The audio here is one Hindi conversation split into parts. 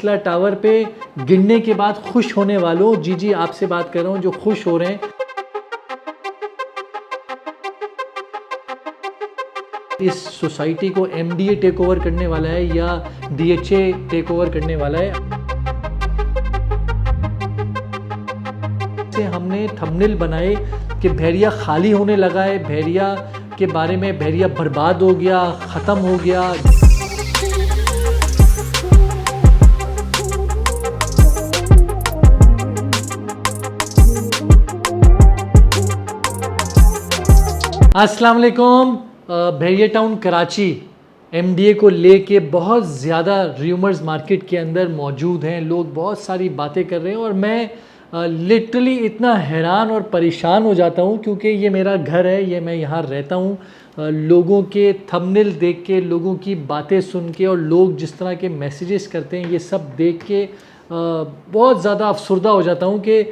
नस्ला टावर पे गिरने के बाद खुश होने वालों, जी जी आपसे बात कर रहा हूँ जो खुश हो रहे हैं। इस सोसाइटी को एमडीए टेक ओवर करने वाला है या डीएचए टेक ओवर करने वाला है। से हमने थंबनेल बनाए कि भेड़िया खाली होने लगा है, भेड़िया के बारे में, भेड़िया बर्बाद हो गया, ख़त्म हो गया। अस्सलाम वालेकुम। भेड़िया टाउन कराची एमडीए को लेके बहुत ज़्यादा र्यूमर्स मार्केट के अंदर मौजूद हैं, लोग बहुत सारी बातें कर रहे हैं और मैं लिटरली इतना हैरान और परेशान हो जाता हूँ क्योंकि ये मेरा घर है, ये मैं यहाँ रहता हूँ। लोगों के थंबनेल देख के, लोगों की बातें सुन के और लोग जिस तरह के मैसेजेस करते हैं, ये सब देख के बहुत ज़्यादा अफसरदा हो जाता हूँ कि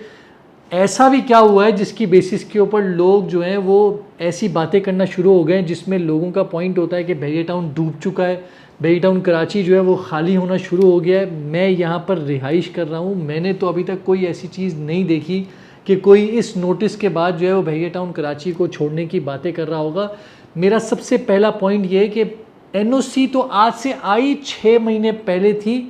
ऐसा भी क्या हुआ है जिसकी बेसिस के ऊपर लोग जो हैं वो ऐसी बातें करना शुरू हो गए हैं जिसमें लोगों का पॉइंट होता है कि भेड़िया टाउन डूब चुका है, भेड़िया टाउन कराची जो है वो खाली होना शुरू हो गया है। मैं यहाँ पर रिहाइश कर रहा हूँ, मैंने तो अभी तक कोई ऐसी चीज़ नहीं देखी कि कोई इस नोटिस के बाद जो है वो भेड़िया टाउन कराची को छोड़ने की बातें कर रहा होगा। मेरा सबसे पहला पॉइंट ये है कि एनओसी तो आज से आई 6 महीने पहले थी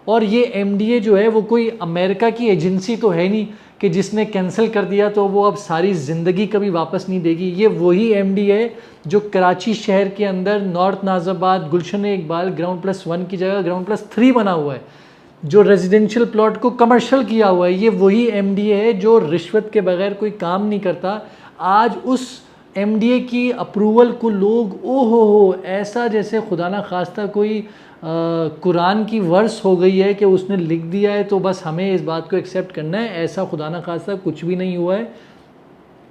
और ये एमडीए जो है वो कोई अमेरिका की एजेंसी तो है नहीं कि जिसने कैंसिल कर दिया तो वो अब सारी ज़िंदगी कभी वापस नहीं देगी। ये वही एमडी है जो कराची शहर के अंदर नॉर्थ नाज़ाबाद, गुलशन इकबाल ग्राउंड+1 की जगह ग्राउंड+3 बना हुआ है, जो रेजिडेंशियल प्लॉट को कमर्शियल किया हुआ है। ये वही एमडीए है जो रिश्वत के बगैर कोई काम नहीं करता। आज उस एमडीए की अप्रूवल को लोग हो ऐसा जैसे खुदा ना खास्ता कोई कुरान की वर्स हो गई है कि उसने लिख दिया है तो बस हमें इस बात को एक्सेप्ट करना है। ऐसा खुदा ना खास्ता कुछ भी नहीं हुआ है।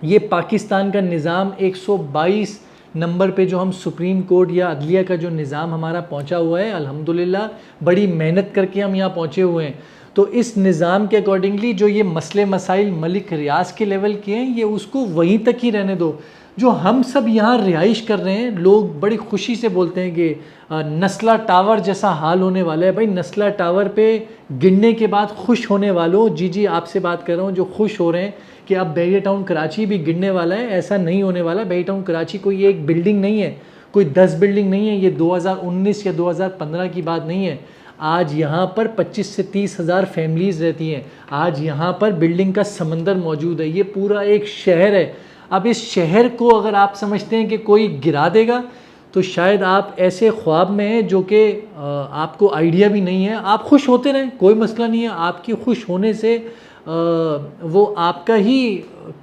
ये पाकिस्तान का निज़ाम 122 नंबर पे जो हम सुप्रीम कोर्ट या अदलिया का जो निज़ाम हमारा पहुंचा हुआ है, अल्हम्दुलिल्लाह बड़ी मेहनत करके हम यहाँ पहुँचे हुए हैं। तो इस निज़ाम के अकॉर्डिंगली जो ये मसले मसाइल मलिक रियाज के लेवल के हैं, ये उसको वहीं तक ही रहने दो। जो हम सब यहाँ रिहाइश कर रहे हैं, लोग बड़ी खुशी से बोलते हैं कि नस्ला टावर जैसा हाल होने वाला है। भाई नस्ला टावर पे गिरने के बाद खुश होने वालों, जी जी आपसे बात कर रहा हूँ जो खुश हो रहे हैं कि अब भेड़िया टाउन कराची भी गिरने वाला है। ऐसा नहीं होने वाला। भेड़िया टाउन कराची कोई एक बिल्डिंग नहीं है, कोई 10 बिल्डिंग नहीं है। ये 2019 या 2015 की बात नहीं है। आज यहाँ पर 25 से 30 हज़ार फैमिलीज़ रहती हैं। आज यहाँ पर बिल्डिंग का समंदर मौजूद है। ये पूरा एक शहर है। अब इस शहर को अगर आप समझते हैं कि कोई गिरा देगा तो शायद आप ऐसे ख्वाब में हैं जो कि आपको आइडिया भी नहीं है। आप खुश होते रहें, कोई मसला नहीं है। आपकी खुश होने से वो आपका ही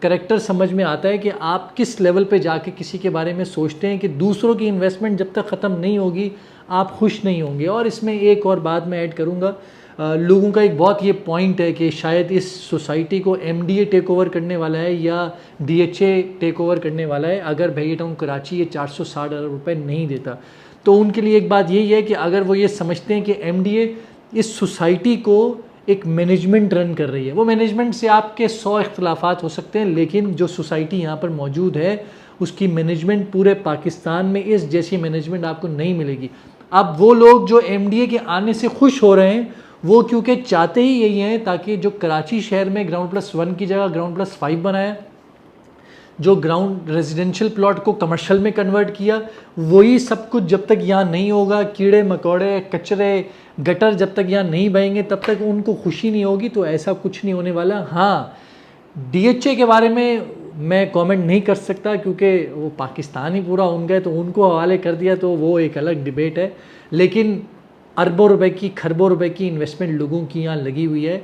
करैक्टर समझ में आता है कि आप किस लेवल पे जाके किसी के बारे में सोचते हैं कि दूसरों की इन्वेस्टमेंट जब तक ख़त्म नहीं होगी आप खुश नहीं होंगे। और इसमें एक और बात मैं ऐड करूँगा, लोगों का एक बहुत ये पॉइंट है कि शायद इस सोसाइटी को एमडीए टेक ओवर करने वाला है या डीएचए टेक ओवर करने वाला है अगर भेड़िया टाउन कराची ये 460 अरब रुपए नहीं देता। तो उनके लिए एक बात यही है कि अगर वो ये समझते हैं कि एमडीए इस सोसाइटी को एक मैनेजमेंट रन कर रही है, वो मैनेजमेंट से आपके 100 इख्तलाफात हो सकते हैं, लेकिन जो सोसाइटी यहाँ पर मौजूद है उसकी मैनेजमेंट पूरे पाकिस्तान में इस जैसी मैनेजमेंट आपको नहीं मिलेगी। अब वो लोग जो एमडीए के आने से खुश हो रहे हैं वो क्योंकि चाहते ही यही हैं ताकि जो कराची शहर में ग्राउंड+1 की जगह ग्राउंड+5 बनाया, जो ग्राउंड रेजिडेंशियल प्लॉट को कमर्शियल में कन्वर्ट किया, वही सब कुछ जब तक यहाँ नहीं होगा, कीड़े मकोड़े कचरे गटर जब तक यहाँ नहीं बहेंगे तब तक उनको खुशी नहीं होगी। तो ऐसा कुछ नहीं होने वाला। हाँ, डीएचए के बारे में मैं कमेंट नहीं कर सकता क्योंकि वो पाकिस्तान ही पूरा उनका है, तो उनको हवाले कर दिया तो वो एक अलग डिबेट है। लेकिन अरबों रुपए की, खरबों रुपए की इन्वेस्टमेंट लोगों की यहाँ लगी हुई है।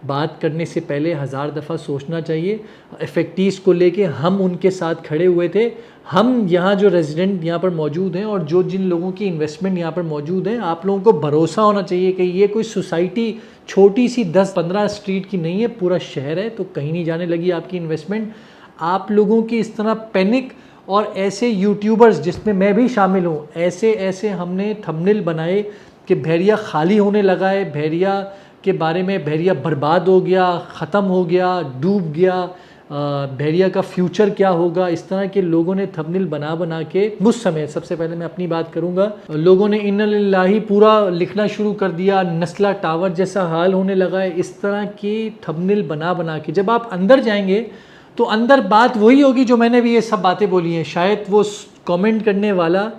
बात करने से पहले 1000 दफ़ा सोचना चाहिए। इफेक्टिव्स को लेके हम उनके साथ खड़े हुए थे। हम यहाँ जो रेजिडेंट यहाँ पर मौजूद हैं और जो जिन लोगों की इन्वेस्टमेंट यहाँ पर मौजूद है, आप लोगों को भरोसा होना चाहिए कि ये कोई सोसाइटी छोटी सी 10-15 स्ट्रीट की नहीं है, पूरा शहर है। तो कहीं नहीं जाने लगी आपकी इन्वेस्टमेंट। आप लोगों की इस तरह पैनिक और ऐसे यूट्यूबर्स जिसमें मैं भी शामिल हूँ, ऐसे हमने थंबनेल बनाए कि भेड़िया खाली होने लगा है, भेड़िया के बारे में, भेड़िया बर्बाद हो गया, ख़त्म हो गया, डूब गया, भेड़िया का फ्यूचर क्या होगा, इस तरह के लोगों ने थंबनेल बना बना के उस समय, सबसे पहले मैं अपनी बात करूंगा, लोगों ने इन्ना लिल्लाही पूरा लिखना शुरू कर दिया, नस्ला टावर जैसा हाल होने लगा है। इस तरह की थंबनेल बना बना के जब आप अंदर जाएंगे तो अंदर बात वही होगी जो मैंने भी ये सब बातें बोली हैं। शायद वो कमेंट करने वाला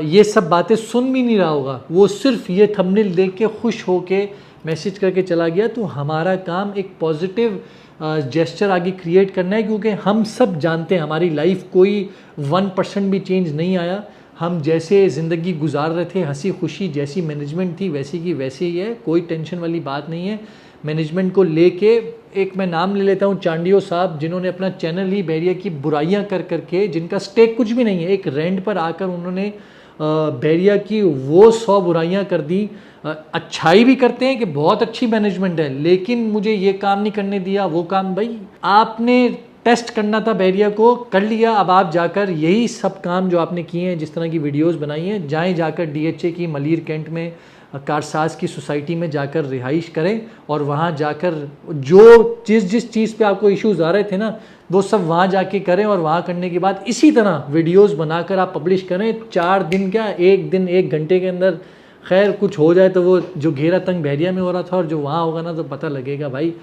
ये सब बातें सुन भी नहीं रहा होगा, वो सिर्फ ये थंबनेल देख के खुश होके मैसेज करके चला गया। तो हमारा काम एक पॉजिटिव जेस्चर आगे क्रिएट करना है, क्योंकि हम सब जानते हैं हमारी लाइफ कोई 1% भी चेंज नहीं आया। हम जैसे ज़िंदगी गुजार रहे थे, हंसी खुशी, जैसी मैनेजमेंट थी वैसी की वैसे ही है, कोई टेंशन वाली बात नहीं है। मैनेजमेंट को लेके एक मैं नाम ले लेता हूँ, चांडियो साहब, जिन्होंने अपना चैनल ही भेड़िया की बुराइयाँ कर करके, जिनका स्टेक कुछ भी नहीं है, एक रेंट पर आकर उन्होंने भेड़िया की वो 100 बुराइयाँ कर दी। अच्छाई भी करते हैं कि बहुत अच्छी मैनेजमेंट है, लेकिन मुझे ये काम नहीं करने दिया, वो काम। भाई आपने टेस्ट करना था भेड़िया को, कर लिया। अब आप जाकर यही सब काम जो आपने किए हैं, जिस तरह की वीडियोस बनाई हैं, जाएं जाकर DHA की मलीर कैंट में कारसाज की सोसाइटी में जाकर रिहाइश करें और वहाँ जाकर जो जिस चीज़ पे आपको इश्यूज़ आ रहे थे ना, वो सब वहाँ जाके करें। और वहाँ करने के बाद इसी तरह वीडियोस बनाकर आप पब्लिश करें। 4 दिन क्या, 1 दिन 1 घंटे के अंदर खैर कुछ हो जाए तो वो जो घेरा तंग भेड़िया में हो रहा था और जो वहाँ होगा ना, तो पता लगेगा भाई।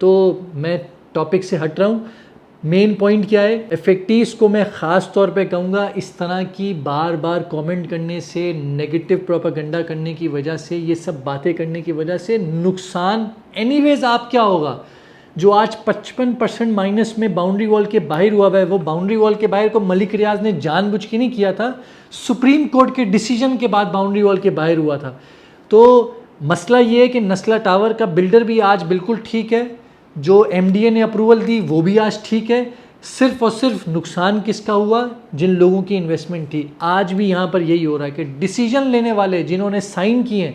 तो मैं टॉपिक से हट रहा हूँ। मेन पॉइंट क्या है, इफेक्टिव्स को मैं ख़ास तौर पे कहूँगा, इस तरह की बार बार कमेंट करने से, नेगेटिव प्रोपेगेंडा करने की वजह से, ये सब बातें करने की वजह से नुकसान एनीवेज आप क्या होगा। जो आज 55% माइनस में बाउंड्री वॉल के बाहर हुआ है, वो बाउंड्री वॉल के बाहर को मलिक रियाज ने जानबूझ के नहीं किया था, सुप्रीम कोर्ट के डिसीजन के बाद बाउंड्री वॉल के बाहर हुआ था। तो मसला ये है कि नस्ला टावर का बिल्डर भी आज बिल्कुल ठीक है, जो MDA ने अप्रूवल दी वो भी आज ठीक है। सिर्फ और सिर्फ नुकसान किसका हुआ, जिन लोगों की इन्वेस्टमेंट थी। आज भी यहाँ पर यही हो रहा है कि डिसीजन लेने वाले जिन्होंने साइन किए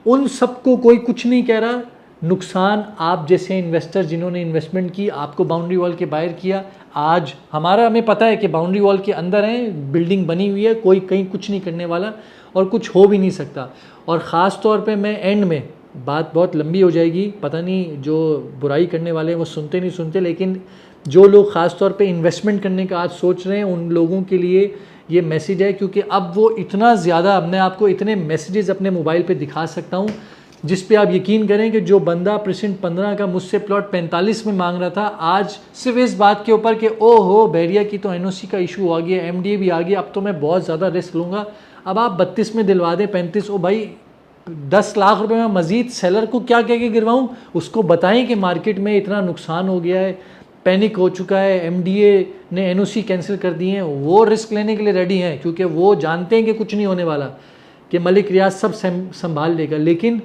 उन सबको कोई कुछ नहीं कह रहा। नुकसान आप जैसे इन्वेस्टर जिन्होंने इन्वेस्टमेंट की, आपको बाउंड्री वॉल के बाहर किया। आज हमें पता है कि बाउंड्री वॉल के अंदर है, बिल्डिंग बनी हुई है, कोई कहीं कुछ नहीं करने वाला और कुछ हो भी नहीं सकता। और ख़ास तौर पे मैं एंड में, बात बहुत लंबी हो जाएगी, पता नहीं जो बुराई करने वाले हैं वो सुनते नहीं सुनते, लेकिन जो लोग ख़ास तौर पे इन्वेस्टमेंट करने का आज सोच रहे हैं उन लोगों के लिए ये मैसेज है। क्योंकि अब वो इतना ज़्यादा, मैं आपको इतने मैसेजेस अपने मोबाइल पे दिखा सकता हूँ जिस पे आप यकीन करें कि जो बंदा परसेंट 15 का मुझसे प्लॉट 45 में मांग रहा था, आज सिर्फ इस बात के ऊपर कि ओहो भेड़िया की तो NOC का इशू आ गया, MDA भी आ गया, अब तो मैं बहुत ज़्यादा रिस्क लूँगा, अब आप 32 में दिलवा दें, 35। ओ भाई 10 लाख रुपए में मज़ीद सेलर को क्या कह के गिरवाऊँ, उसको बताएं कि मार्केट में इतना नुकसान हो गया है, पैनिक हो चुका है, MDA ने NOC कैंसिल कर दिए हैं। वो रिस्क लेने के लिए रेडी हैं क्योंकि वो जानते हैं कि कुछ नहीं होने वाला, कि मलिक रियाज सब संभाल लेगा। लेकिन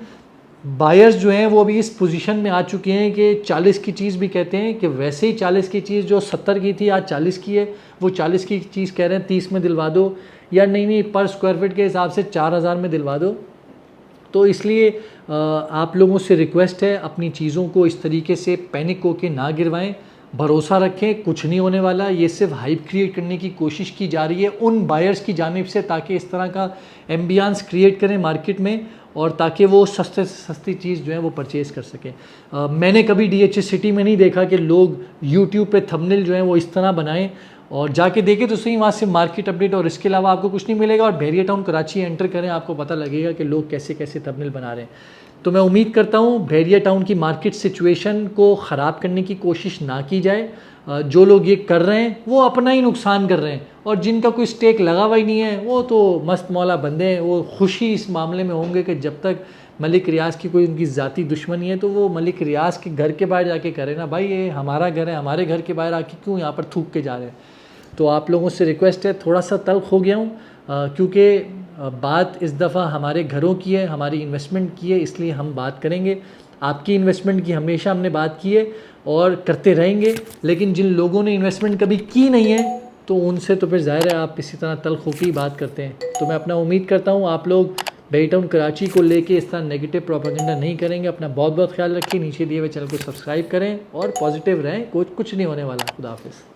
बायर्स जो हैं वो अभी इस पोजीशन में आ चुके हैं कि 40 की चीज़ भी कहते हैं कि वैसे ही 40 की चीज़ जो 70 की थी आज 40 की है, वो 40 की चीज़ कह रहे हैं 30 में दिलवा दो, या नहीं पर स्क्वायर फीट के हिसाब से 4000 में दिलवा दो। तो इसलिए आप लोगों से रिक्वेस्ट है, अपनी चीज़ों को इस तरीके से पैनिक होकर ना गिरवाएं, भरोसा रखें, कुछ नहीं होने वाला। ये सिर्फ हाइप क्रिएट करने की कोशिश की जा रही है उन बायर्स की जानिब से, ताकि इस तरह का एम्बियंस क्रिएट करें मार्केट में और ताकि वो सस्ते से सस्ती चीज़ जो है वो परचेज़ कर सकें। मैंने कभी DHA सिटी में नहीं देखा कि लोग YouTube पे थंबनेल जो है वो इस तरह बनाएं और जाके देखें तो सही, वहाँ से मार्केट अपडेट और इसके अलावा आपको कुछ नहीं मिलेगा। और भेड़िया टाउन कराची एंटर करें, आपको पता लगेगा कि लोग कैसे कैसे थंबनेल बना रहे हैं। तो मैं उम्मीद करता हूँ भेड़िया टाउन की मार्केट सिचुएशन को ख़राब करने की कोशिश ना की जाए। जो लोग ये कर रहे हैं वो अपना ही नुकसान कर रहे हैं, और जिनका कोई स्टेक लगा हुआ ही नहीं है वो तो मस्त मौला बंदे हैं। वो खुशी इस मामले में होंगे कि जब तक मलिक रियाज की कोई उनकी ज़ाती दुश्मनी है तो वो मलिक रियाज के घर के बाहर जाके करें ना भाई, ये हमारा घर है, हमारे घर के बाहर आके क्यों यहाँ पर थूक के जा रहे हैं। तो आप लोगों से रिक्वेस्ट है, थोड़ा सा तल्ख हो गया हूँ क्योंकि बात इस दफ़ा हमारे घरों की है, हमारी इन्वेस्टमेंट की है, इसलिए हम बात करेंगे। आपकी इन्वेस्टमेंट की हमेशा हमने बात की है और करते रहेंगे, लेकिन जिन लोगों ने इन्वेस्टमेंट कभी की नहीं है तो उनसे तो फिर ज़ाहिर है आप इसी तरह तल्ख होकर ही बात करते हैं। तो मैं अपना उम्मीद करता हूँ आप लोग भेड़िया टाउन कराची को लेके इस तरह नेगेटिव प्रोपेगेंडा नहीं करेंगे। अपना बहुत बहुत ख्याल रखिए, नीचे दिए हुए चैनल को सब्सक्राइब करें और पॉजिटिव रहें, कुछ नहीं होने वाला। खुदा हाफिज़।